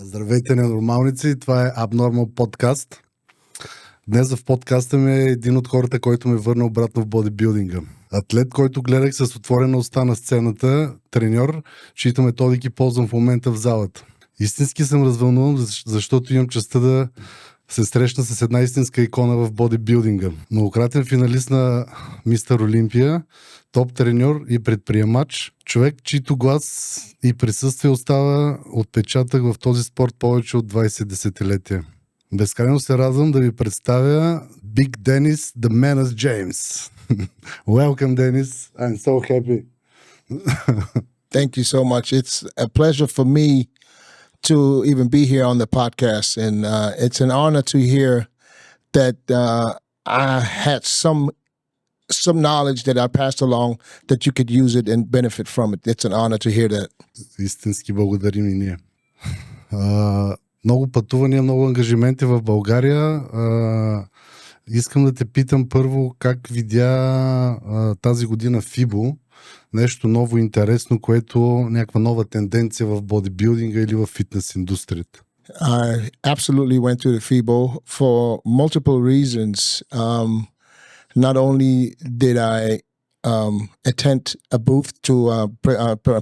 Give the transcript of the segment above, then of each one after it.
Здравейте, ненормалници! Това е Abnormal подкаст. Днес в подкаста ми е един от хората, който ме върна обратно в бодибилдинга. Атлет, който гледах с отворена уста на сцената, треньор, чиито методики ползвам в момента в залата. Истински съм развълнуван, защото имам честта да се срещна с една истинска икона в бодибилдинга. Многократен финалист на мистер Олимпия, топ треньор и предприемач, човек, чийто глас и присъствие остава отпечатък в този спорт повече от 20 десетилетия. Безкрайно се радвам да ви представя Big Денис The Menace Джеймс. Welcome, Dennis. I'm so happy. Thank you so much. It's a pleasure for me to even be here on the podcast, and it's an honor to hear that I had some knowledge that I passed along that you could use it and benefit from it. It's an honor to hear that. Истински благодарим и ние. Много пътувания, много ангажименти в България. Искам да те питам първо как видя тази година FIBO, нещо ново интересно, което някаква нова тенденция в бодибилдинга или в фитнес индустрията. I absolutely went to the FIBO for multiple reasons. Not only did I attend a booth to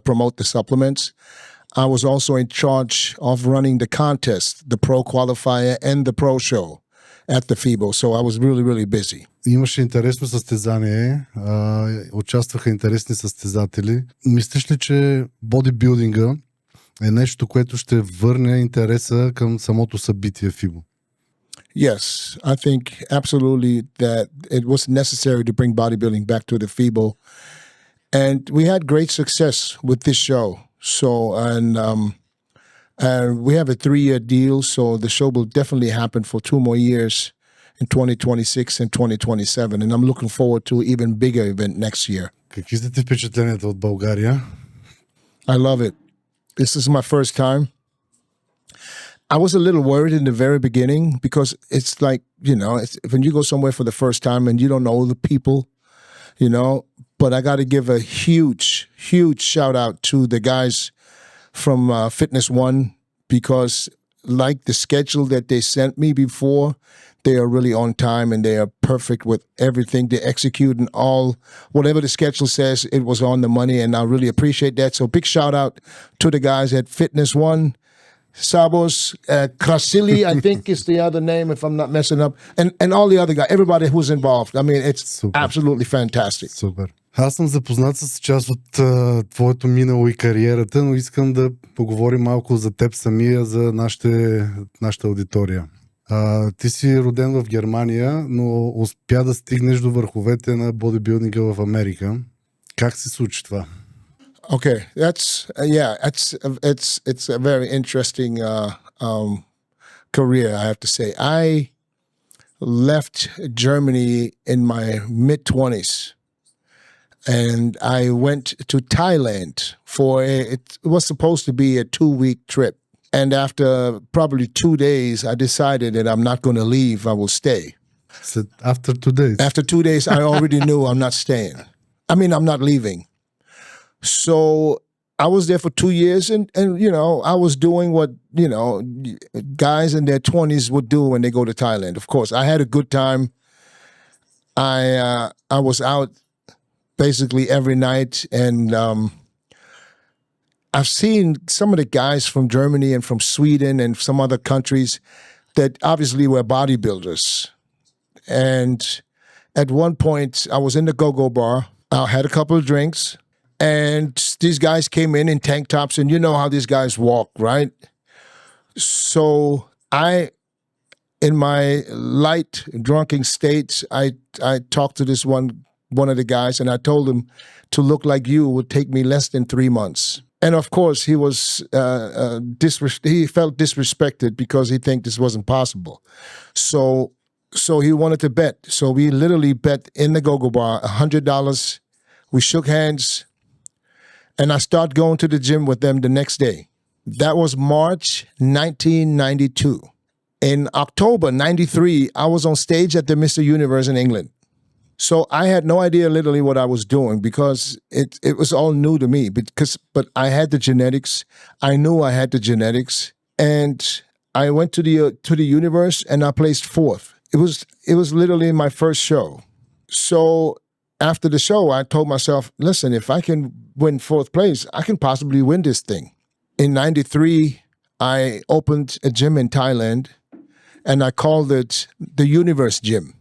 promote the supplements, I was also in charge of running the contest, the pro qualifier and the pro show at the FIBO. So I was really, really busy. Имаше интересно състезание, участваха интересни състезатели. Мислиш ли, че бодибилдинга е нещо, което ще върне интереса към самото събитие FIBO? Yes, I think absolutely that it was necessary to bring bodybuilding back to the FIBO. And we had great success with this show. So, and we have a 3-year deal, so the show will definitely happen for 2 more years in 2026 and 2027. And I'm looking forward to an even bigger event next year. Какви са ти впечатленията от България? I love it. This is my first time. I was a little worried in the very beginning because it's like, you know, when you go somewhere for the first time and you don't know the people, you know, but I got to give a huge shout out to the guys from Fitness One, because like the schedule that they sent me before, they are really on time and they are perfect with everything. They execute and all, whatever the schedule says, it was on the money, and I really appreciate that. So big shout out to the guys at Fitness One. Sabos, Krasili, I think is the other name, if I'm not messing up, and all the other guys, everybody who's involved. I mean, it's absolutely fantastic. Супер. Аз съм запознат с част от твоето минало и кариерата, но искам да поговорим малко за теб самия, за нашата аудитория. Ти си роден в Германия, но успя да стигнеш до върховете на бодибилдинга в Америка. Как се случи това? Okay, it's a very interesting career, I have to say. I left Germany in my mid-20s, and I went to Thailand it was supposed to be a 2-week trip. And after probably 2 days, I decided that I'm not going to leave, I will stay. So after 2 days? After 2 days, I already knew I'm not staying. I mean, I'm not leaving. So I was there for 2 years, and you know, I was doing what, you know, guys in their 20s would do when they go to Thailand. Of course, I had a good time. I was out basically every night, and I've seen some of the guys from Germany and from Sweden and some other countries that obviously were bodybuilders. And at one point, I was in the go-go bar. I had a couple of drinks. And these guys came in tank tops, and you know how these guys walk, right? So in my light drunken state, I talked to this one of the guys, and I told him to look like you would take me less than 3 months. And of course, he was he felt disrespected because he think this wasn't possible. So he wanted to bet. So we literally bet in the go-go bar $100. We shook hands. And I started going to the gym with them the next day. That was March 1992. In October 93, I was on stage at the Mr. Universe in England. So I had no idea literally what I was doing because it was all new to me. But I had the genetics. I knew I had the genetics. And I went to the universe and I placed fourth. It was literally my first show. So after the show, I told myself, listen, if I can win fourth place, I can possibly win this thing. In 93, I opened a gym in Thailand and I called it the Universe Gym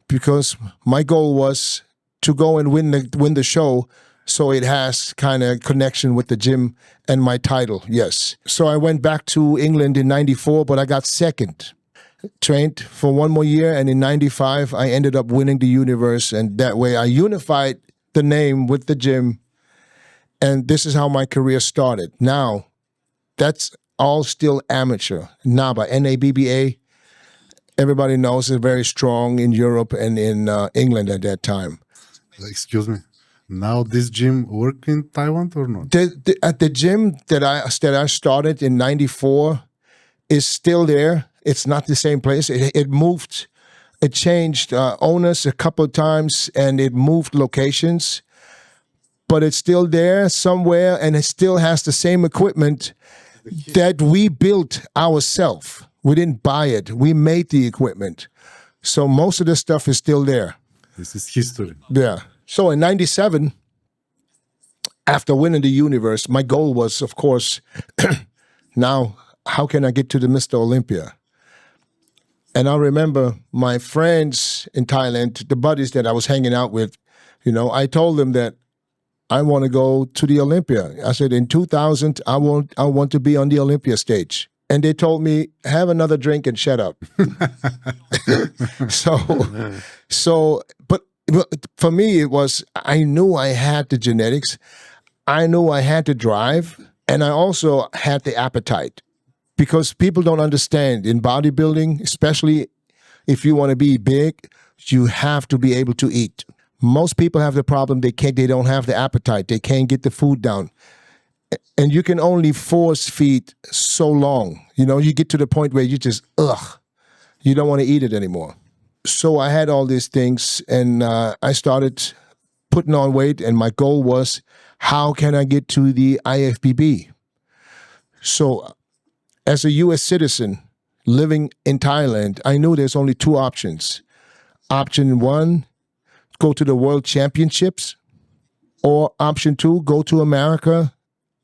because my goal was to go and win the show so it has kind of connection with the gym and my title, yes. So I went back to England in 94, but I got second. Trained for one more year, and in 95, I ended up winning the universe, and that way I unified the name with the gym, and this is how my career started. Now, that's all still amateur. NABBA, N-A-B-B-A, everybody knows it's very strong in Europe and in England at that time. Excuse me. Now this gym work in Taiwan or not? At the gym that I started in 94 is still there. It's not the same place. It moved. It changed owners a couple of times, and it moved locations. But it's still there somewhere, and it still has the same equipment that we built ourselves. We didn't buy it. We made the equipment. So most of the stuff is still there. This is history. Yeah. So in 97, after winning the universe, my goal was, of course, now how can I get to the Mr. Olympia? And I remember my friends in Thailand, the buddies that I was hanging out with, I told them that I want to go to the Olympia. I said, in 2000, I want to be on the Olympia stage. And they told me, have another drink and shut up. But for me, it was, I knew I had the genetics. I knew I had the drive. And I also had the appetite. Because people don't understand in bodybuilding, especially if you want to be big, you have to be able to eat. Most people have the problem they don't have the appetite. They can't get the food down. And you can only force feed so long. You get to the point where you just, you don't want to eat it anymore. So I had all these things and I started putting on weight, and my goal was, how can I get to the IFBB? So as a U.S. citizen living in Thailand, I knew there's only two options. Option one, go to the World Championships, or option two, go to America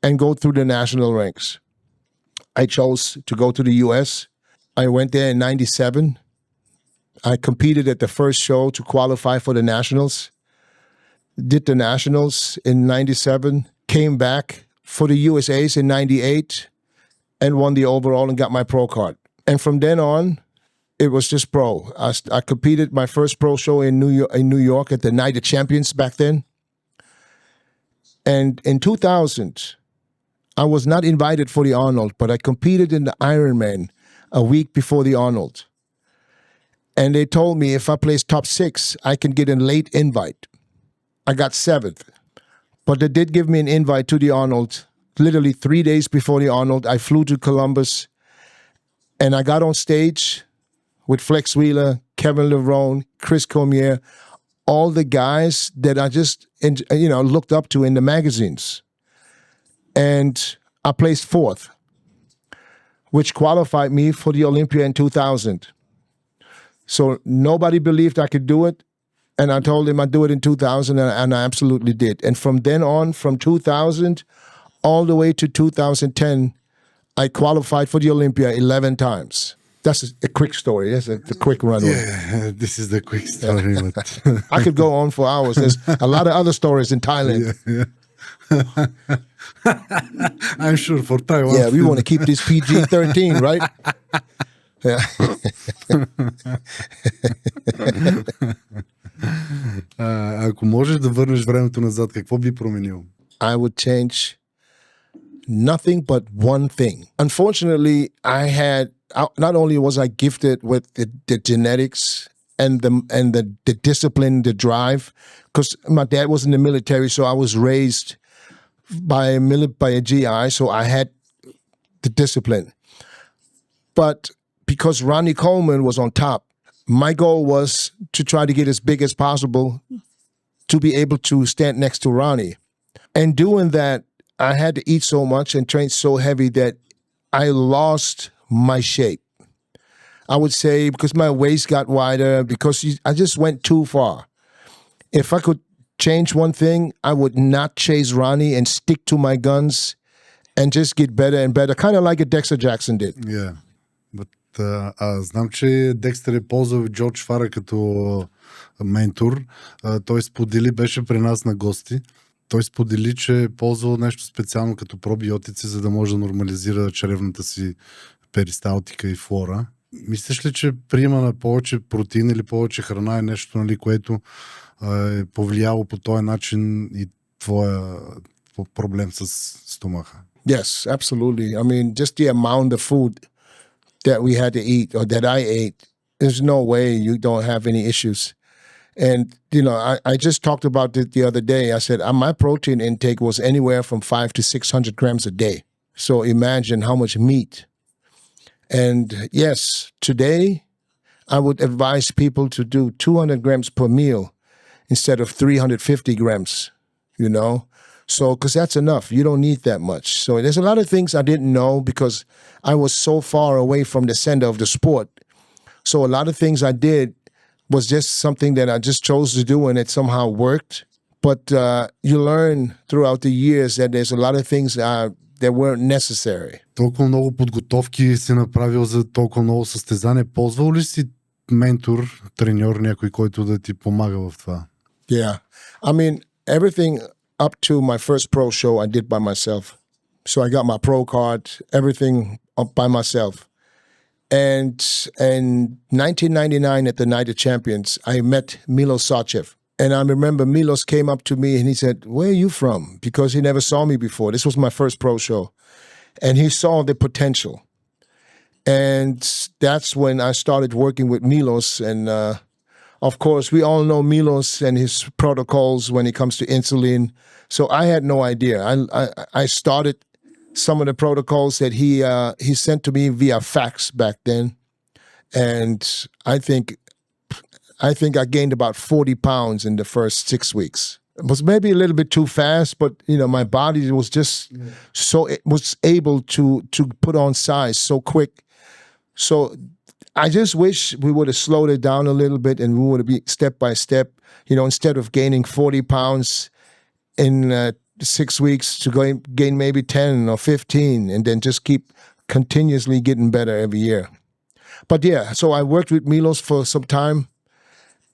and go through the national ranks. I chose to go to the U.S. I went there in 97. I competed at the first show to qualify for the nationals. Did the nationals in 97, came back for the USAs in 98, and won the overall and got my pro card. And from then on, it was just pro. I competed my first pro show in New York at the Night of Champions back then. And in 2000, I was not invited for the Arnold, but I competed in the Ironman a week before the Arnold. And they told me if I placed top 6, I can get a late invite. I got 7th. But they did give me an invite to the Arnold. Literally 3 days before the Arnold, I flew to Columbus and I got on stage with Flex Wheeler, Kevin Levrone, Chris Cormier, all the guys that I just, looked up to in the magazines. And I placed 4th, which qualified me for the Olympia in 2000. So nobody believed I could do it. And I told him I'd do it in 2000, and I absolutely did. And from then on, from 2000 all the way to 2010, I qualified for the Olympia 11 times. That's a quick story. That's the quick run. Yeah, this is the quick story. But I could go on for hours. There's a lot of other stories in Thailand. Yeah. I'm sure for Taiwan. Yeah, we want to keep this PG-13, right? Yeah. Ако можеш да върнеш времето назад, какво би променил? I would change nothing but one thing. Unfortunately, not only was I gifted with the genetics and the discipline, the drive, because my dad was in the military, so I was raised by a GI, so I had the discipline. But because Ronnie Coleman was on top, my goal was to try to get as big as possible to be able to stand next to Ronnie. And doing that, I had to eat so much and train so heavy that I lost my shape. I would say because my waist got wider, because I just went too far. If I could change one thing, I would not chase Ronnie and stick to my guns and just get better and better, kind of like a Dexter Jackson did. Yeah. But, знам, че Декстър е ползвал Джордж Фара като ментор. Той сподели, беше при нас на гости. Той сподели, че е ползвал нещо специално като пробиотици, за да може да нормализира чревната си перисталтика и флора. Мислиш ли, че приема на повече протеин или повече храна е нещо, нали, което е повлияло по този начин и твоя проблем с стомаха? Yes, absolutely. I mean, just the amount of food that we had to eat or that I ate, there's no way you don't have any issues. And, you know, I just talked about it the other day. I said my protein intake was anywhere from 500 to 600 grams a day. So imagine how much meat. And yes, today I would advise people to do 200 grams per meal instead of 350 grams, you know? So, because that's enough. You don't need that much. So there's a lot of things I didn't know because I was so far away from the center of the sport. So a lot of things I did was just something that I just chose to do and it somehow worked. But you learn throughout the years that there's a lot of things that weren't necessary. Толкова много подготовки си направил за толкова много състезания. Ползвал ли си ментор, треньор, някой, който да ти помага в това? Yeah. I mean, everything up to my first pro show I did by myself. So I got my pro card, everything up by myself. And in 1999 at the Night of Champions, I met Milos Sarcev. And I remember Milos came up to me and he said, "Where are you from?" Because he never saw me before. This was my first pro show. And he saw the potential. And that's when I started working with Milos. And of course, we all know Milos and his protocols when it comes to insulin. So I had no idea. I started some of the protocols that he sent to me via fax back then. And I think I gained about 40 pounds in the first 6 weeks. It was maybe a little bit too fast, but you know, my body was just so it was able to put on size so quick. So I just wish we would have slowed it down a little bit and we would have been step by step, you know, instead of gaining 40 pounds in 6 weeks to gain maybe 10 or 15 and then just keep continuously getting better every year. But yeah, so I worked with Milos for some time.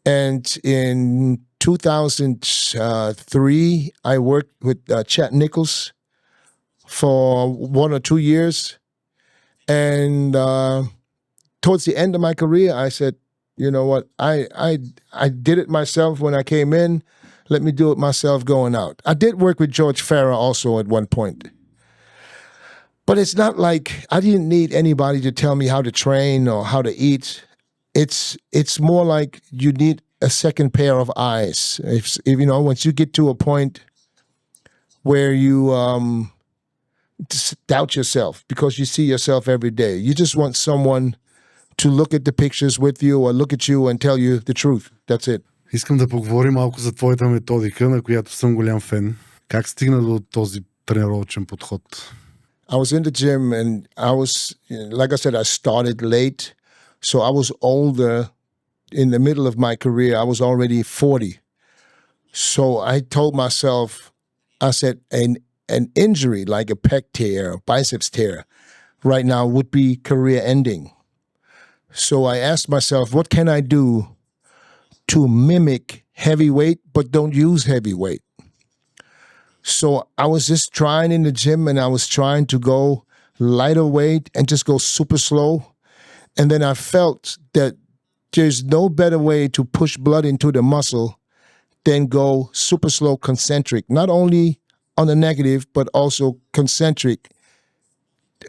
And in 2003, I worked with Chad Nichols for 1 or 2 years. And towards the end of my career, I said, you know what, I did it myself when I came in. Let me do it myself going out. I did work with George Farah also at one point. But it's not like I didn't need anybody to tell me how to train or how to eat. It's more like you need a second pair of eyes. If you know, once you get to a point where you doubt yourself because you see yourself every day, you just want someone to look at the pictures with you or look at you and tell you the truth. That's it. Искам да поговорим малко за твоята методика, на която съм голям фен. Как стигна до този тренировъчен подход? I was in the gym and I was, like I said, I started late. So I was older. In the middle of my career, I was already 40. So I told myself, I said, an injury like a pec tear, a biceps tear, right now would be career ending. So I asked myself, what can I do to mimic heavyweight, but don't use heavyweight? So I was just trying in the gym and I was trying to go lighter weight and just go super slow. And then I felt that there's no better way to push blood into the muscle than go super slow concentric, not only on the negative, but also concentric.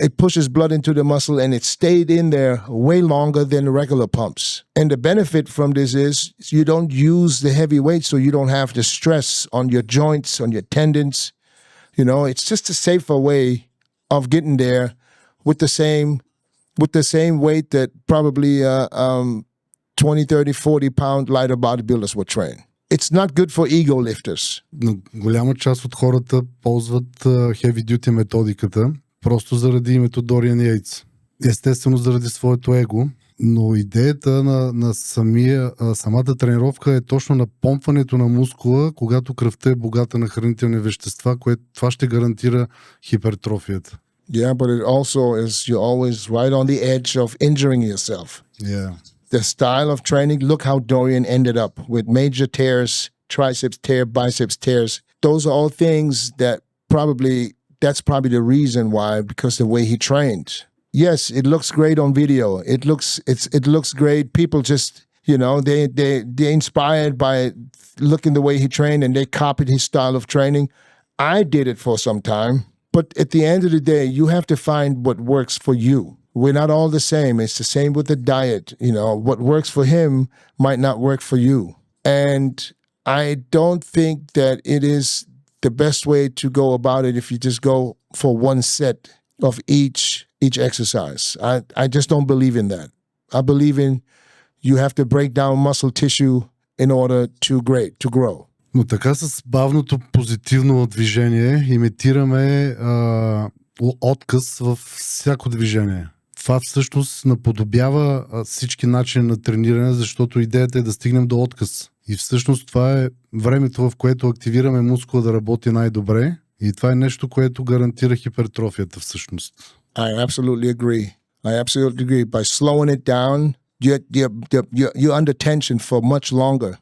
It pushes blood into the muscle and it stayed in there way longer than regular pumps. And the benefit from this is you don't use the heavy weight, so you don't have the stress on your joints, on your tendons. You know, it's just a safer way of getting there with the same weight that probably 20, 30, 40 pound lighter bodybuilders would train. It's not good for ego lifters. Но голяма част от хората ползват heavy duty методиката, просто заради името Дориан Йейтс. Естествено заради своето его, но идеята на самата тренировка е точно напомпването на мускула, когато кръвта е богата на хранителни вещества, което това ще гарантира хипертрофията. Yeah, but it also is you're always right on the edge of injuring yourself. Yeah. The style of training, look how Dorian ended up with major tears, triceps tear, biceps tears. Those are all things that that's probably the reason why, because the way he trained. Yes, it looks great on video. It looks great. People just, they're inspired by looking the way he trained and they copied his style of training. I did it for some time. But at the end of the day, you have to find what works for you. We're not all the same. It's the same with the diet. What works for him might not work for you. And I don't think that it is the best way to go about it if you just go for one set of each exercise. I just don't believe in that. I believe in you have to break down muscle tissue in order to grow. Но така с бавното позитивно движение имитираме отказ във всяко движение. Това всъщност наподобява всички начини на трениране, защото идеята е да стигнем до отказ. И всъщност това е времето, в което активираме мускула да работи най-добре. И това е нещо, което гарантира хипертрофията всъщност. I absolutely agree. By slowing it down, you're under tension for much longer,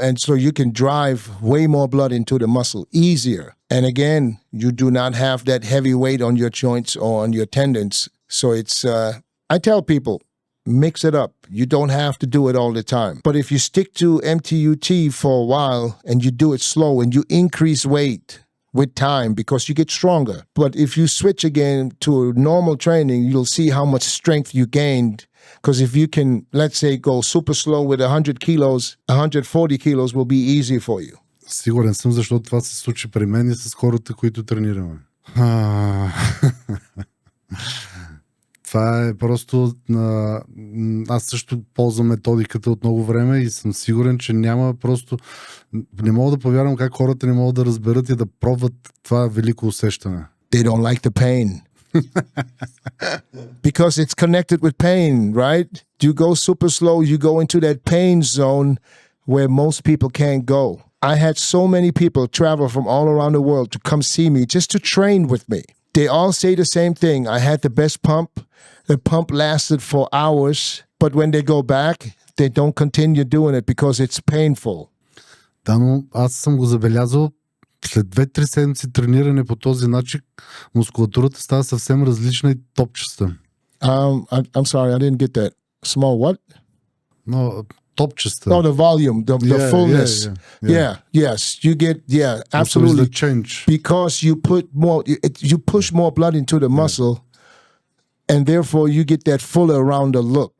and so you can drive way more blood into the muscle easier. And again, you do not have that heavy weight on your joints or on your tendons. So it's, I tell people, mix it up. You don't have to do it all the time. But if you stick to MTUT for a while and you do it slow and you increase weight with time because you get stronger. But if you switch again to normal training, you'll see how much strength you gained. Because if you can, let's say, go super slow with 100 kilos, 140 kilos will be easy for you. Сигурен съм, защото това се случи при мен и с хората, които тренираме. Това е просто... Аз също ползвам методиката от много време и съм сигурен, че няма просто... Не мога да повярвам как хората не могат да разберат и да пробват това велико усещане. They don't like the pain. Because it's connected with pain, right? You go super slow, you go into that pain zone where most people can't go. I had so many people travel from all around the world to come see me just to train with me. They all say the same thing. I had the best pump. The pump lasted for hours, but when they go back, they don't continue doing it because it's painful. Да, но аз съм го забелязал. След 2-3 седмици трениране по този начин, мускулатурата става съвсем различна и топчеста. I'm sorry, I didn't get that. Small what? No, топчеста. Oh, the volume, the fullness. Yes, you get, absolutely. Change. Because you push more blood into the muscle, and therefore you get that fuller rounder look.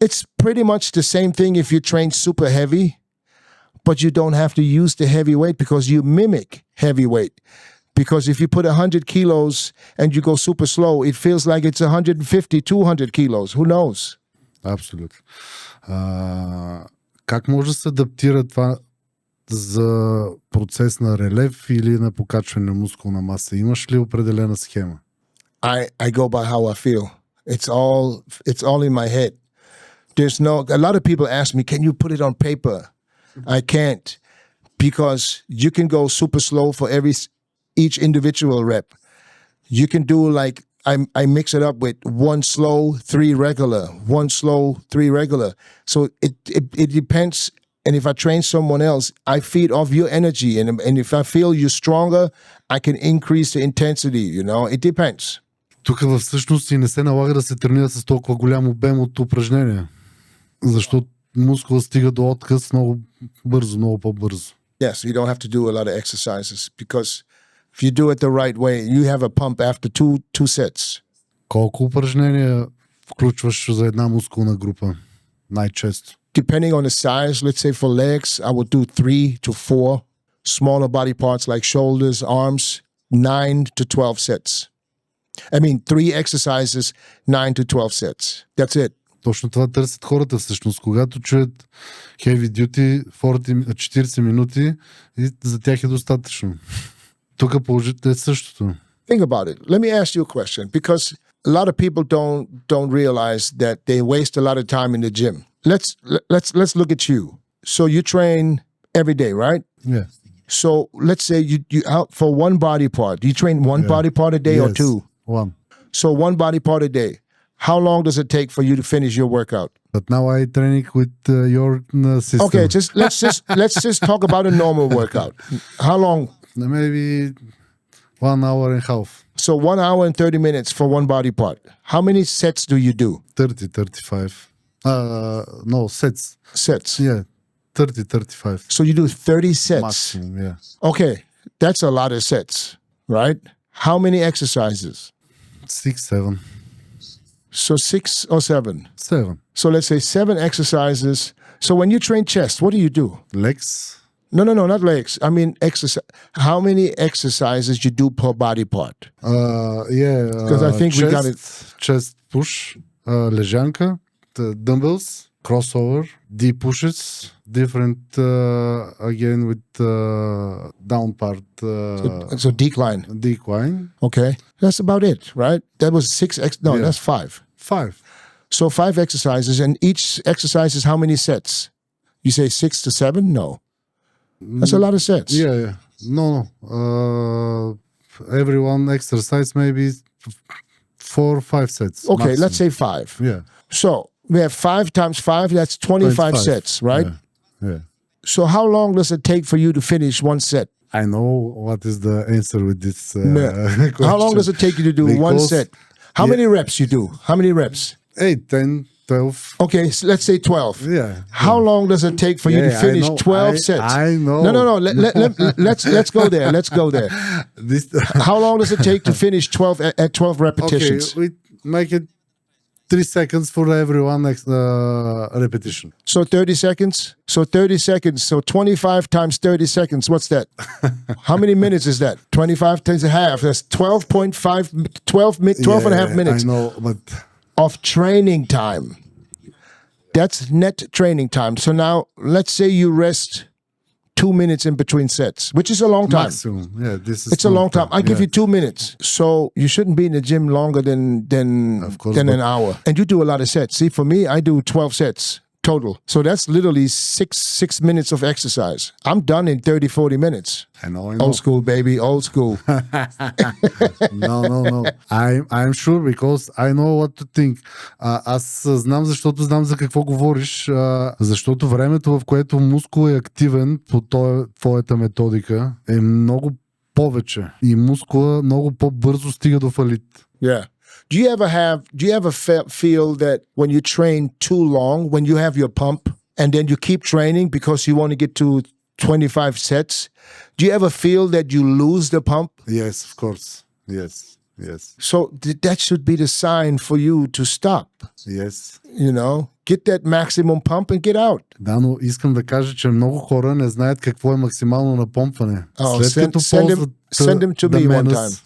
It's pretty much the same thing if you train super heavy. But you don't have to use the heavy weight because you mimic heavy weight. Because if you put 100 kilos and you go super slow, it feels like it's 150, 200 kilos. Who knows? Абсолютно. Как може да се адаптира това за процес на релев или на покачване на мускулна маса? Имаш ли определена схема? I go by how I feel. It's all in my head. A lot of people ask me, can you put it on paper? I can't, because you can go super slow for each individual rep. You can do like I mix it up with 1 slow, 3 regular, 1 slow, 3 regular. So it depends. And if I train someone else, I feed off your energy. And if I feel you're stronger, I can increase the intensity, It depends. Тук всъщност и не се налага да се тренира с толкова голям обем от упражнения. Защото мускула стига до отказ много бързо, много по-бързо. Yes, you don't have to do a lot of exercises because if you do it the right way, you have a pump after two sets. Колко упражнения включваш за една мускулна група най-често? Depending on the size, let's say for legs, I would do 3 to 4 smaller body parts like shoulders, arms, 9 to 12 sets. 3 exercises, 9 to 12 sets. That's it. Точно това търсят хората всъщност. Когато чуят heavy duty 40 минути, и за тях е достатъчно. Тук положително е същото. Think about it. Let me ask you a question, because a lot of people don't realize that they waste a lot of time in the gym. Let's look at you. So you train every day, right? Yeah. So let's say you out for one body part. Do you train one body part a day or two? One. So one body part a day. How long does it take for you to finish your workout? But now I training with your system. Okay, let's just talk about a normal workout. How long? Maybe 1 hour and a half. So 1 hour and 30 minutes for one body part. How many sets do you do? 30, 35. No, sets. Sets. Yeah, 30, 35. So you do 30 sets. Maximum, yeah. Okay, that's a lot of sets, right? How many exercises? 6, 7. So 6 or 7? 7. So let's say 7 exercises. So when you train chest, what do you do? Legs. No, not legs. I mean exercise. How many exercises you do per body part? Yeah. Because I think we got it. Chest push, лежанка, dumbbells, crossover, deep pushes, different again with down part. So decline. Decline. Okay, that's about it, right? That was 6. No, that's 5. 5. So 5 exercises, and each exercise is how many sets? You say 6 to 7? No. That's a lot of sets. Yeah. No. Every one exercise maybe 4 or 5 sets. Okay, maximum. let's say 5. Yeah. So we have 5 times 5, that's 25 sets, right? Yeah. So how long does it take for you to finish one set? I know what is the answer with this How question. long does it take you to do one Because- set? How many reps you do? How many reps? 8, 10, 12. Okay, so let's say 12. Yeah. How long does it take for you to Yeah, I finish know. 12 I sets? know. No. Let's go there. Let's go there. This, How long does it take to finish 12 at 12 okay, repetitions? we make it 3 seconds for every one repetition. So 30 seconds. So 30 seconds. So 25 times 30 seconds. What's that? How many minutes is that? 25 times a half. That's 12.5, 12 and a half minutes I know, but of training time. That's net training time. So now let's say you rest 2 minutes in between sets, which is a long time. maximum. Yeah, this is It's a long time. I give Yeah. you 2 minutes. So you shouldn't be in the gym longer than Of course, an but- hour. And you do a lot of sets. See, for me, I do 12 sets total. So that's literally 6 minutes of exercise. I'm done in 30, 40 minutes. I know. Old school, baby. Old school. No. I'm sure because I know what to think. Аз знам, защото знам за какво говориш. Защото времето, в което мускул е активен по твоята методика, е много повече. И мускула много по-бързо стига до фалит. Yeah. Do you ever feel that when you train too long, when you have your pump and then you keep training because you want to get to 25 sets, do you ever feel that you lose the pump? Yes, of course. Yes. So that should be the sign for you to stop. Yes. You know, get that maximum pump and get out. Да, но искам да кажа, че много хора не знаят какво е максимално напомпване. След като ползват send them to The me one Menace. time.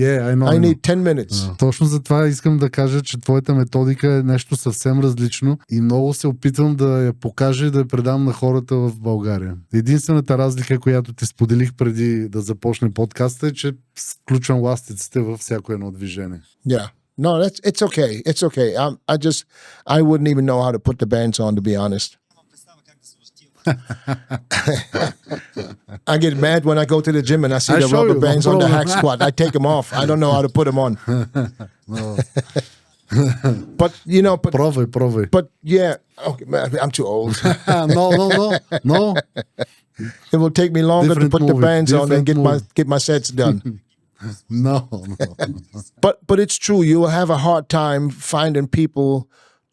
Yeah, I know. I need 10 minutes. Точно за това искам да кажа, че твоята методика е нещо съвсем различно и много се опитвам да я покажа и да я предам на хората в България. Единствената разлика, която ти споделих преди да започне подкаста, е, че включвам ластиците във всяко едно движение. Yeah. No, it's okay. It's okay. I wouldn't even know how to put the bands on, to be honest. I get mad when I go to the gym and I see the rubber bands on the hack squat. I take them off. I don't know how to put them on. But you know, Пробвай. But yeah, okay, man, I'm too old. No. It will take me longer to Different put the movie, bands on and different get my sets done. No. But it's true. You will have a hard time finding people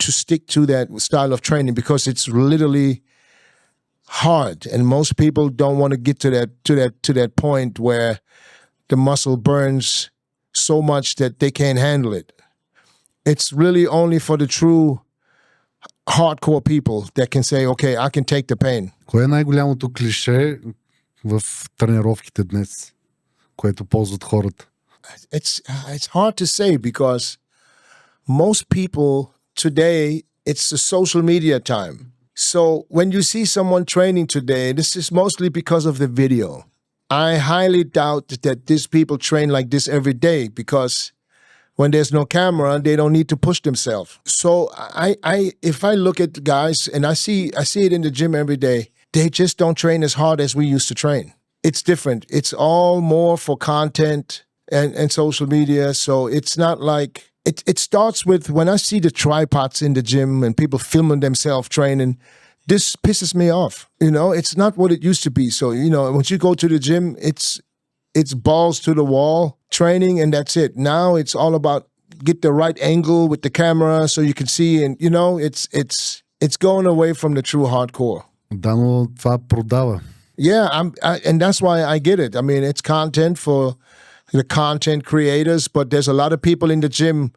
to stick to that style of training because it's literally hard, and most people don't want to get to that point where the muscle burns so much that they can't handle it. It's really only for the true hardcore people that can say, okay, I can take the pain. Кое е най-голямото клише в тренировките днес, което ползват хората? It's hard to say because most people today, it's the social media time. So when you see someone training today, this is mostly because of the video. I highly doubt that these people train like this every day because when there's no camera, they don't need to push themselves. So if I look at guys and I see it in the gym every day, they just don't train as hard as we used to train. It's different. It's all more for content and social media. So it's not like it starts with when I see the tripods in the gym and people filming themselves training. This pisses me off. It's not what it used to be. So, once you go to the gym, it's balls to the wall training and that's it. Now it's all about get the right angle with the camera so you can see and, it's going away from the true hardcore. Да, но това продава. Yeah, and that's why I get it. I mean, it's content for the content creators, but there's a lot of people in the gym,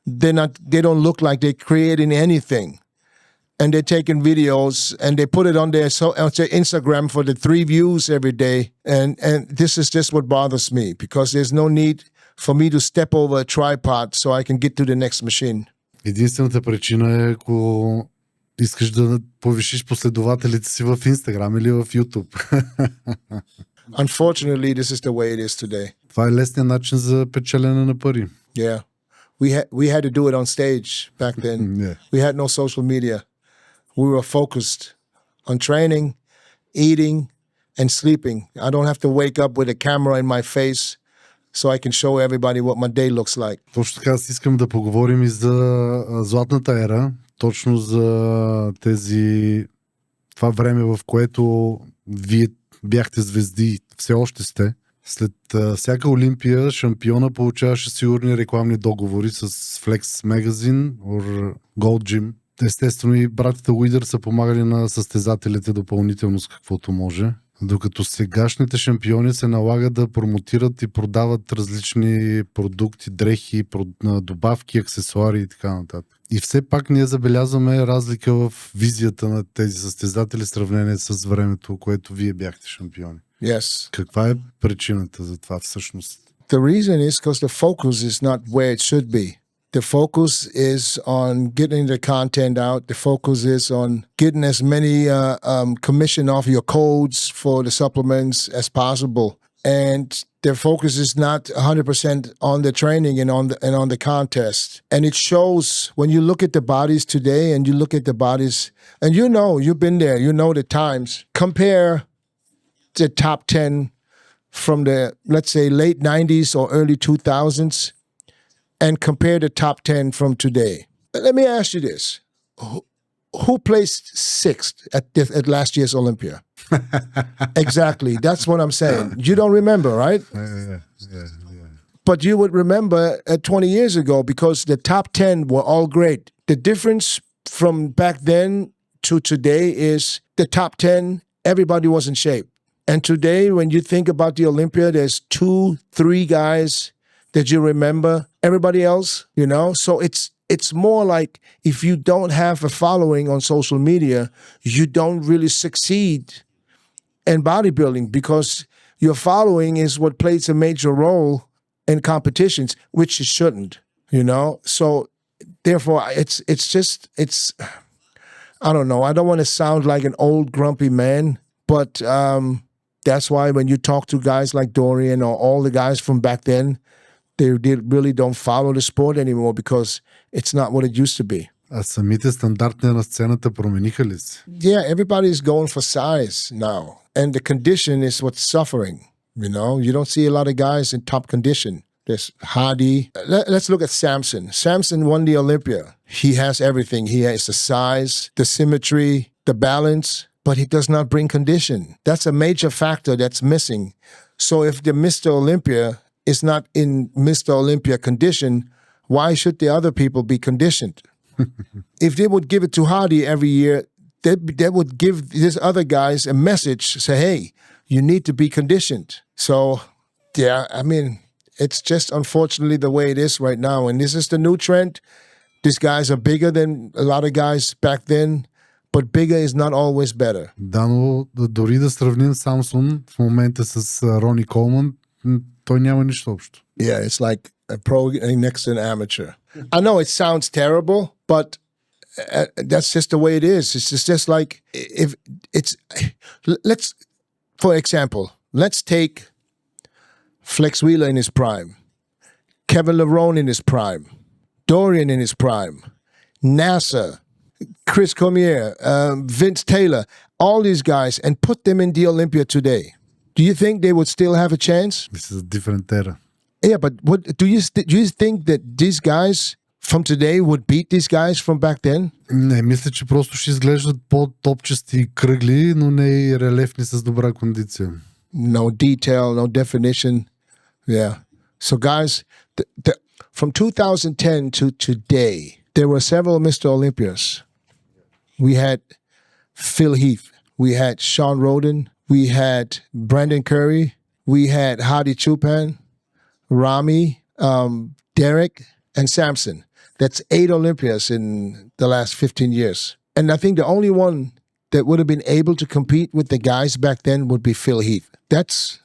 they don't look like they're creating anything. And they're taking videos and they put it on their Instagram for the 3 views every day. And this is just what bothers me because there's no need for me to step over a tripod so I can get to the next machine. Единствената причина е, ако искаш да повишиш последователите си в Instagram или в YouTube. Unfortunately, this is the way it is today. Това е лесният начин за печелене на пари. Yeah. We had to do it on stage back then. Yeah. We had no social media. We were focused on training, eating, and sleeping. I don't have to wake up with a camera in my face so I can show everybody what my day looks like. Точно така, аз искам да поговорим и за златната ера, точно за това време, в което вие бяхте звезди, все още сте. След всяка Олимпия шампиона получаваше сигурни рекламни договори с Flex Magazine or Gold Gym. Естествено и братята Уидър са помагали на състезателите допълнително с каквото може. Докато сегашните шампиони се налага да промотират и продават различни продукти, дрехи, добавки, аксесуари и така нататък. И все пак ние забелязваме разлика в визията на тези състезатели в сравнение с времето, което вие бяхте шампиони. Yes. Каква е причината за това всъщност? The reason is because the focus is not where it should be. The focus is on getting the content out. The focus is on getting as many commission off your codes for the supplements as possible. And the focus is not 100% on the training and on the contest. And it shows when you look at the bodies today and you look at the bodies, and you've been there, you know the times. Compare the top 10 from the, let's say, late 90s or early 2000s. And compare the top 10 from today. Let me ask you this. Who placed 6th at last year's Olympia? Exactly. That's what I'm saying. You don't remember, right? Yeah. But you would remember 20 years ago because the top 10 were all great. The difference from back then to today is the top 10, everybody was in shape. And today, when you think about the Olympia, there's 2-3 guys that you remember. Everybody else, so it's more like if you don't have a following on social media, you don't really succeed in bodybuilding because your following is what plays a major role in competitions, which it shouldn't, so therefore it's I don't know, I don't want to sound like an old grumpy man, but that's why when you talk to guys like Dorian or all the guys from back then, they really don't follow the sport anymore because it's not what it used to be. А самите стандарти на сцената промениха ли се? Yeah, everybody is going for size now. And the condition is what's suffering, You don't see a lot of guys in top condition. There's Hadi. Let's look at Samson. Samson won the Olympia. He has everything. He has the size, the symmetry, the balance, but he does not bring condition. That's a major factor that's missing. So if the Mr. Olympia is not in Mr. Olympia condition, why should the other people be conditioned? If they would give it to Hadi every year, they would give these other guys a message, say, hey, you need to be conditioned. So, yeah, I mean, it's just unfortunately the way it is right now. And this is the new trend. These guys are bigger than a lot of guys back then, but bigger is not always better. Да, но дори да сравним Самсон в момента с Рони Колман, той няма нищо общо. Yeah, it's like a pro next to an amateur. I know it sounds terrible, but that's just the way it is. It's just like if it's, let's, for example, let's take Flex Wheeler in his prime, Kevin Lerone in his prime, Dorian in his prime, NASA, Chris Cormier, Vince Taylor, all these guys, and put them in the Olympia today. Do you think they would still have a chance? This is a different era. Yeah, but what do you think that these guys from today would beat these guys from back then? Не, мисля, че просто ще изглеждат по-топчести и кръгли, но не и релефни с добра кондиция. No detail, no definition. Yeah. So guys, from 2010 to today, there were several Mr. Olympias. We had Phil Heath. We had Sean Roden. We had Brandon Curry. We had Hadi Chupan, Ramy, Derek, and Samson. That's 8 Olympias in the last 15 years. And I think the only one that would have been able to compete with the guys back then would be Phil Heath. That's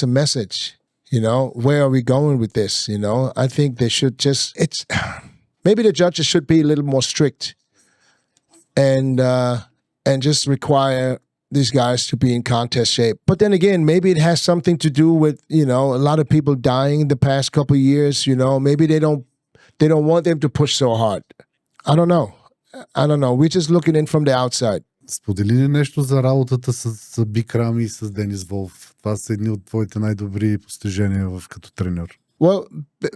a message, you know. Where are we going with this, you know? I think they should just, maybe the judges should be a little more strict and just require these guys to be in contest shape. But then again, maybe it has something to do with, you know, a lot of people dying in the past couple of years, you know. Maybe they don't want them to push so hard. I don't know. We're just looking in from the outside. Сподели ли нещо за работата с Big Ramy и с Денис Волф? Това са едни от твоите най-добри постижения като треньор. Well,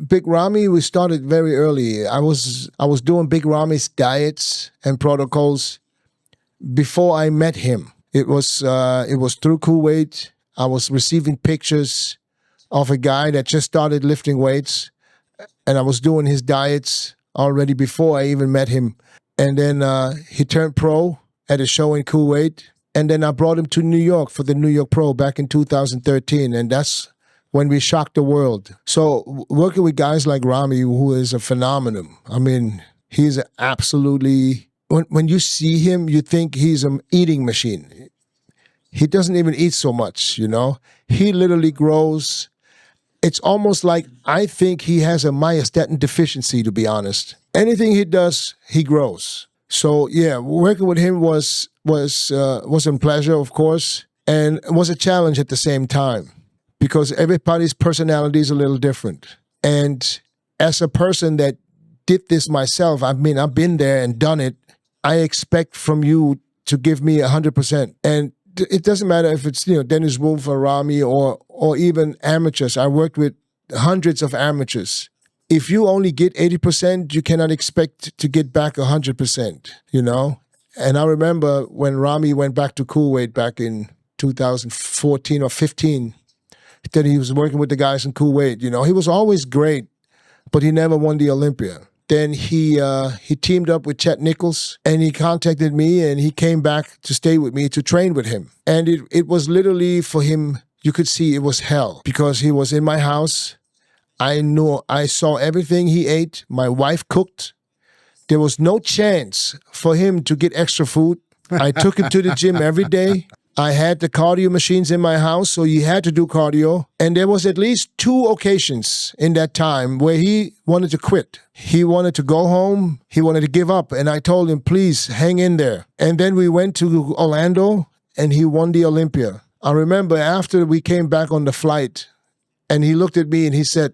Big Ramy, we started very early. I was doing Big Ramy's diets and protocols before I met him. It was through Kuwait. I was receiving pictures of a guy that just started lifting weights, and I was doing his diets already before I even met him. And then he turned pro at a show in Kuwait, and then I brought him to New York for the New York Pro back in 2013, and that's when we shocked the world. So working with guys like Ramy, who is a phenomenon. I mean, he's absolutely... When you see him, you think he's an eating machine. He doesn't even eat so much, you know. He literally grows. It's almost like I think he has a myostatin deficiency, to be honest. Anything he does, he grows. So yeah, working with him was a pleasure, of course, and was a challenge at the same time because everybody's personality is a little different. And as a person that did this myself, I mean, I've been there and done it. I expect from you to give me 100%. And it doesn't matter if it's, you know, Dennis Wolf or Ramy or even amateurs. I worked with hundreds of amateurs. If you only get 80%, you cannot expect to get back 100%, you know? And I remember when Ramy went back to Kuwait back in 2014 or 15, that he was working with the guys in Kuwait, you know? He was always great, but he never won the Olympia. Then he teamed up with Chet Nichols, and he contacted me, and he came back to stay with me to train with him. And it was literally for him, you could see it was hell because he was in my house. I saw everything he ate. My wife cooked. There was no chance for him to get extra food. I took him to the gym every day. I had the cardio machines in my house, so he had to do cardio. And there was at least 2 occasions in that time where he wanted to quit. He wanted to go home. He wanted to give up. And I told him, please hang in there. And then we went to Orlando, and he won the Olympia. I remember after we came back on the flight, and he looked at me and he said,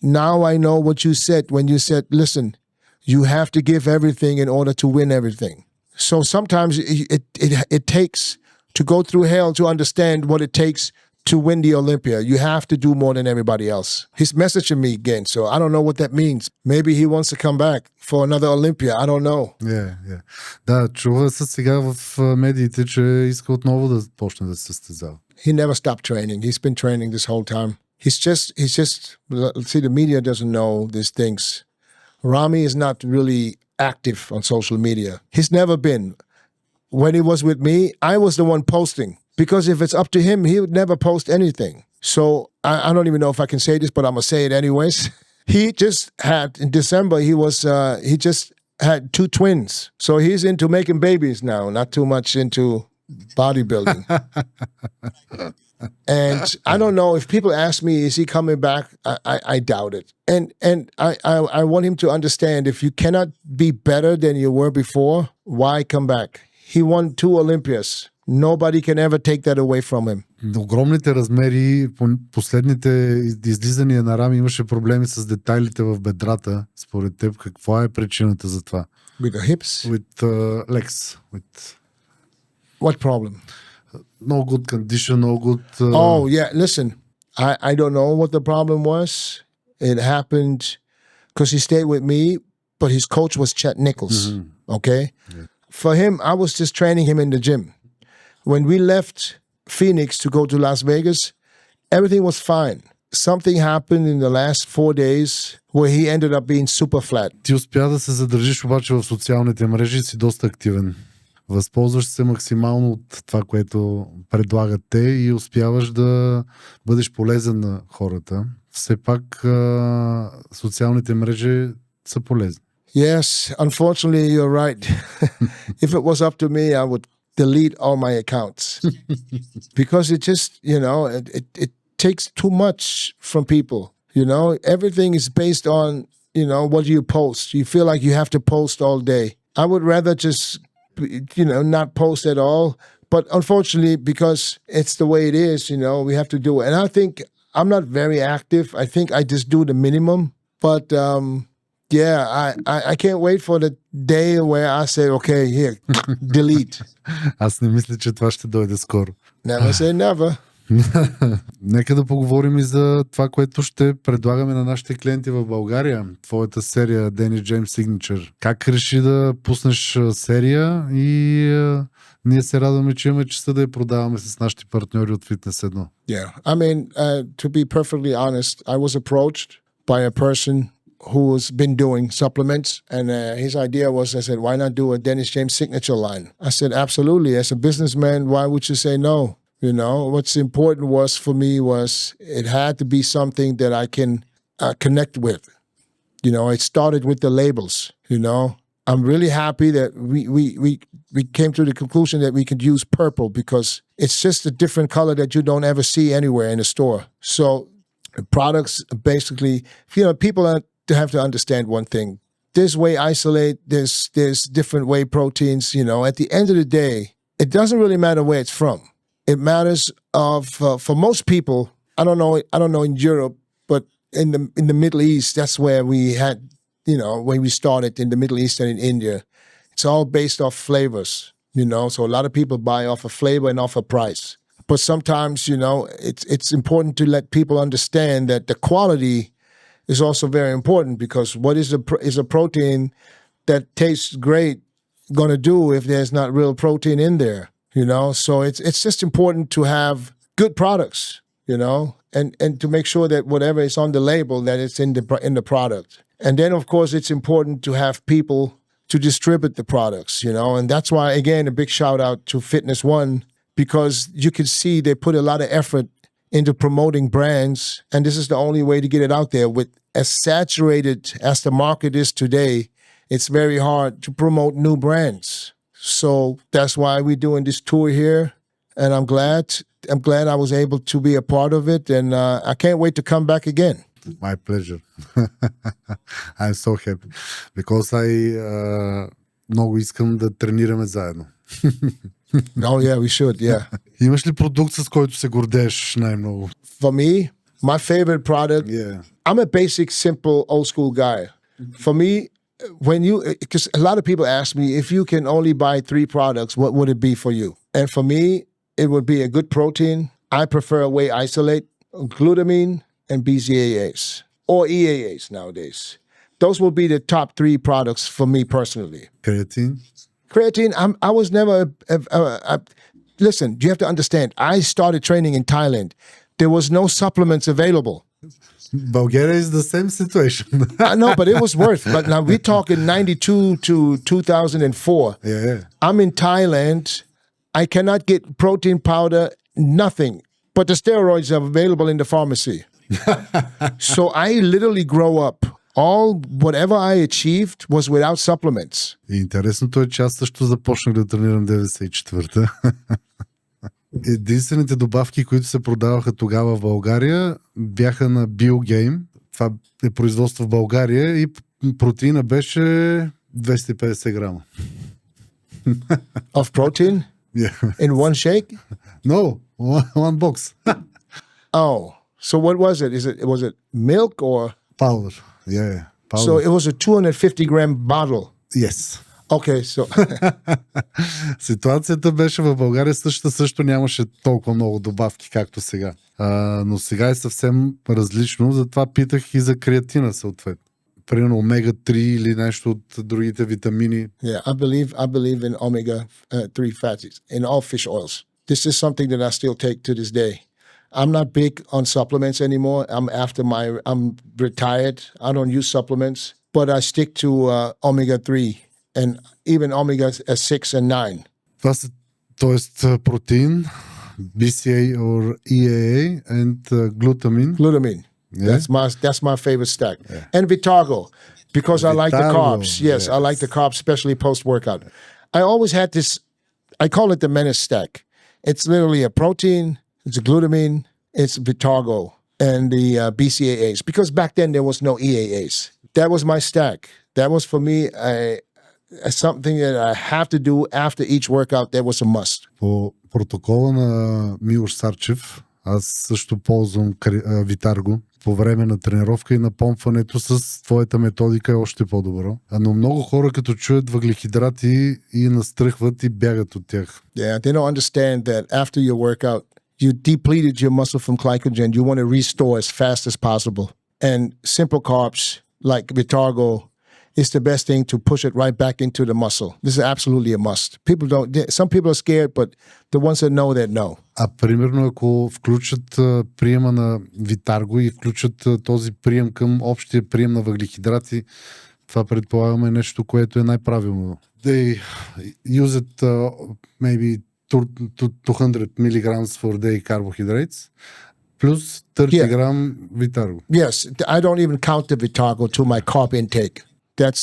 now I know what you said when you said, listen, you have to give everything in order to win everything. So sometimes it takes to go through hell to understand what it takes to win the Olympia. You have to do more than everybody else. He's messaging me again, so I don't know what that means. Maybe he wants to come back for another Olympia. I don't know. Yeah. Да, чува се сега в медиите, че иска отново да почне да се състезава. He never stopped training. He's been training this whole time. He's just, see, the media doesn't know these things. Ramy is not really active on social media. He's never been. When he was with me, I was the one posting. Because if it's up to him, he would never post anything. So I don't even know if I can say this, but I'm going to say it anyways. He just had, in December, he just had 2 twins. So he's into making babies now, not too much into bodybuilding. And I don't know if people ask me, is he coming back? I doubt it. And I want him to understand, if you cannot be better than you were before, why come back? He won 2 Olympias. Nobody can ever take that away from him. Огромните размери, последните излизания на Рами имаше проблеми с детайлите в бедрата. Според теб, каква е причината за това? With the hips? With legs. With... What problem? No good condition, no good... Oh, yeah, listen. I don't know what the problem was. It happened because he stayed with me, but his coach was Chet Nichols, okay? Yeah. For him, I was just training him in the gym. When we left Phoenix to go to Las Vegas, everything was fine. Something happened in the last 4 days where he ended up being super flat. Ти успя да се задържиш обаче в социалните мрежи и си доста активен. Възползваш се максимално от това, което предлагат те и успяваш да бъдеш полезен на хората. Все пак социалните мрежи са полезни. Yes, unfortunately, you're right. If it was up to me, I would delete all my accounts because it just, it takes too much from people. Everything is based on, what you post. You feel like you have to post all day. I would rather just, not post at all. But unfortunately, because it's the way it is, we have to do it. And I think I'm not very active. I think I just do the minimum. But, yeah, I can't wait for the day where I say, okay, here, delete. Аз не мисля, че това ще дойде скоро. Never say never. Нека да поговорим и за това, което ще предлагаме на нашите клиенти в България. Твоята серия Денис Джеймс Signature. Как реши да пуснеш серия и ние се радваме, че имаме честа да я продаваме с нашите партньори от Фитнес 1. Yeah, I mean, to be perfectly honest, I was approached by a person who's been doing supplements, and his idea was, I said, why not do a Dennis James signature line? I said, absolutely. As a businessman, why would you say no? What's important for me was it had to be something that I can connect with. It started with the labels, I'm really happy that we came to the conclusion that we could use purple because it's just a different color that you don't ever see anywhere in the store. So the products basically, people have to understand one thing. There's whey isolate, there's different whey proteins, at the end of the day, it doesn't really matter where it's from. It matters for most people, I don't know in Europe, but in the Middle East, that's where we had, when we started in the Middle East and in India. It's all based off flavors, so a lot of people buy off a flavor and off a price. But sometimes, it's important to let people understand that the quality is also very important because what is a protein that tastes great going to do if there's not real protein in there? So it's just important to have good products, and to make sure that whatever is on the label, that it's in the product. And then, of course, it's important to have people to distribute the products, and that's why, again, a big shout out to Fitness One, because you can see they put a lot of effort into promoting brands, and this is the only way to get it out there. With as saturated as the market is today, it's very hard to promote new brands. So that's why we're doing this tour here, and I'm glad I was able to be a part of it, and I can't wait to come back again. My pleasure. I'm so happy because I много искам да тренираме заедно. Oh yeah, we should, yeah. Имаш ли продукт, с който се гордееш най-много? For me, my favorite product, I'm a basic, simple, old school guy. For me, because a lot of people ask me, if you can only buy 3 products, what would it be for you? And for me, it would be a good protein. I prefer whey isolate, glutamine, and BCAAs, or EAAs nowadays. Those will be the top 3 products for me personally. Creatine, I was never, listen, you have to understand, I started training in Thailand. There was no supplements available. Bulgaria is the same situation. I know, but it was worth. But now we're talking 92 to 2004. Yeah. I'm in Thailand. I cannot get protein powder, nothing. But the steroids are available in the pharmacy. So I literally grow up. Whatever I achieved was without supplements. И интересното е, че аз също започнах да тренирам 94-та. Единствените добавки, които се продаваха тогава в България, бяха на BioGame. Това е производство в България и протеина беше 250 грама. Of protein? Yeah. In one shake? No, one box. Oh, so what was it? Was it milk or? Powder. Yeah. Powder. So it was a 250-gram bottle. Yes. Okay, so Ситуацията беше в България също нямаше толкова много добавки, както сега. Но сега е съвсем различно, затова питах и за креатина съответно. Примерно омега-3 или нещо от другите витамини. yeah, I believe in omega-3 fatties in all fish oils. This is something that I still take to this day. I'm not big on supplements anymore. I'm retired. I don't use supplements, but I stick to omega-3 and even omega-6 and 9. Това са, т.е. протеин, BCA or EAA and glutamine. Glutamine. Yeah. That's my favorite stack. Yeah. And Vitargo, because I like the carbs. Yes, I like the carbs, especially post-workout. I always had this, I call it the Menace stack. It's literally a protein, it's a glutamine, it's Vitargo, and the BCAAs. Because back then there was no EAAs. That was my stack. That was for me something that I have to do after each workout. That was a must. По протокола на Милош Сарчев, аз също ползвам Витарго по време на тренировка и на помпването с твоята методика е още по-добро. Но много хора като чуят въглехидрати и настръхват и бягат от тях. Yeah, they don't understand that after your workout, you depleted your muscle from glycogen. You want to restore as fast as possible. And simple carbs like Vitargo is the best thing to push it right back into the muscle. This is absolutely a must. Some people are scared, but the ones that know. А примерно ако включат приема на Витарго и включат този прием към общия прием на въглехидрати, това предполагаме нещо, което е най-правилно. They use it maybe 200 milligrams for day carbohydrates plus 30 gram Vitargo. Yes, I don't even count the Vitargo to my carb intake. That's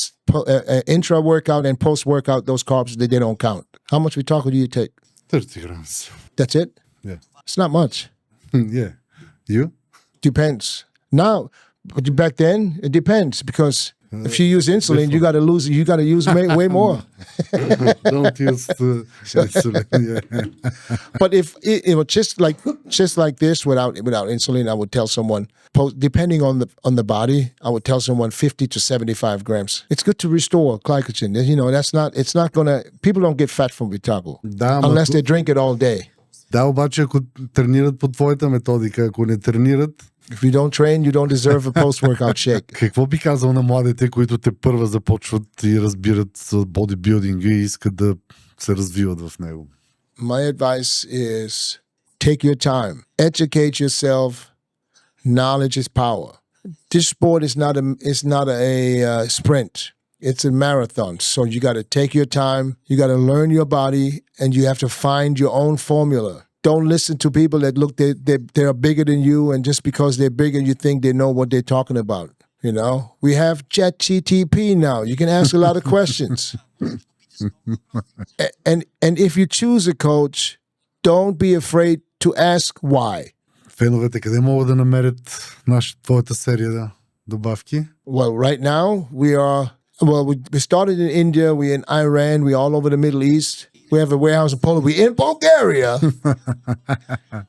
intra-workout and post-workout, those carbs, they don't count. How much Vitargo do you take? 30 grams. That's it? Yeah. It's not much. Yeah. You? Depends. Now, but back then, it depends because if you use insulin, you got to use way more. Don't use insulin. Yeah. But if it was just like this without insulin, I would tell someone, depending on the body, I would tell someone 50 to 75 grams. It's good to restore glycogen. You know, it's not gonna. People don't get fat from Vitargo unless they drink it all day. Да, обаче ако тренират по твоята методика, ако не тренират... If you don't train, you don't deserve a post-workout shake. Какво би казал на младите, които те първа започват и разбират бодибилдинга и искат да се развиват в него? My advice is take your time. Educate yourself. Knowledge is power. This sport is not a sprint. It's a marathon. So you got to take your time. You got to learn your body, and you have to find your own formula. Don't listen to people that look they are bigger than you, and just because they're bigger, you think they know what they're talking about. You know, we have ChatGPT now. You can ask a lot of questions. and if you choose a coach, don't be afraid to ask why. Феновете къде могат да намерят твоята серия добавки? Well, right now we started in India, we're in Iran, we're all over the Middle East. We have a warehouse in Poland. We're in Bulgaria.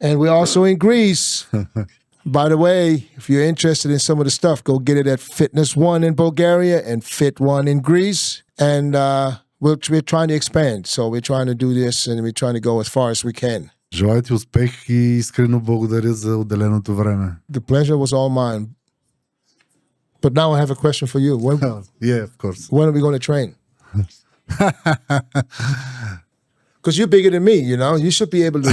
And we're also in Greece. By the way, if you're interested in some of the stuff, go get it at Fitness One in Bulgaria and Fit One in Greece. And we're trying to expand. So we're trying to do this and we're trying to go as far as we can. Желая ти успех и искрено благодаря за отделеното време. The pleasure was all mine. But now I have a question for you. Yeah, of course. When are we going to train? Because you're bigger than me, you know. You should be able to.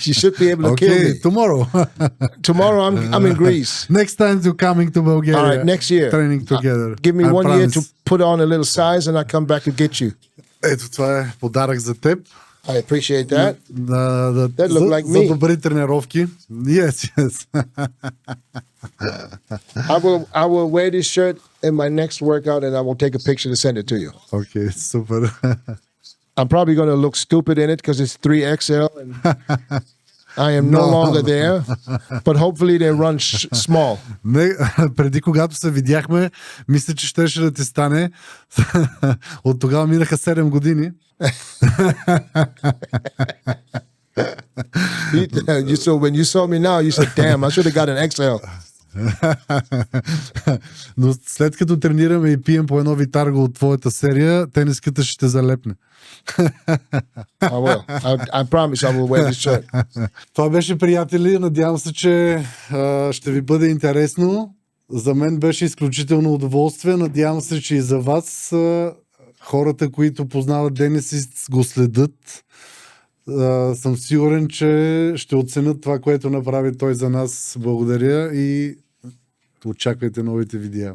You should be able to kill me. Tomorrow. Tomorrow I'm in Greece. Next time you're coming to Bulgaria. All right, next year. Training together. Give me 1 year to put on a little size and I come back to get you. Ето това е подарък за теб. I appreciate that. That looked like me. За добри тренировки. Yes. I will wear this shirt in my next workout and I will take a picture to send it to you. Okay, super. I'm probably going to look stupid in it because it's 3XL. And I am no longer there, but hopefully they run small. Не, преди когато се видяхме, мисля, че щеше да ти стане. От тогава минаха 7 години. So when you saw me now, you said, damn, I should have got an XL. Но след като тренираме и пием по едно витарго от твоята серия, тениската ще те залепне. I will. I promise I will wear this shirt. Това беше, приятели. Надявам се, че ще ви бъде интересно. За мен беше изключително удоволствие. Надявам се, че и за вас, хората, които познават Денис и го следят, съм сигурен, че ще оценят това, което направи той за нас. Благодаря и очаквайте новите видеа.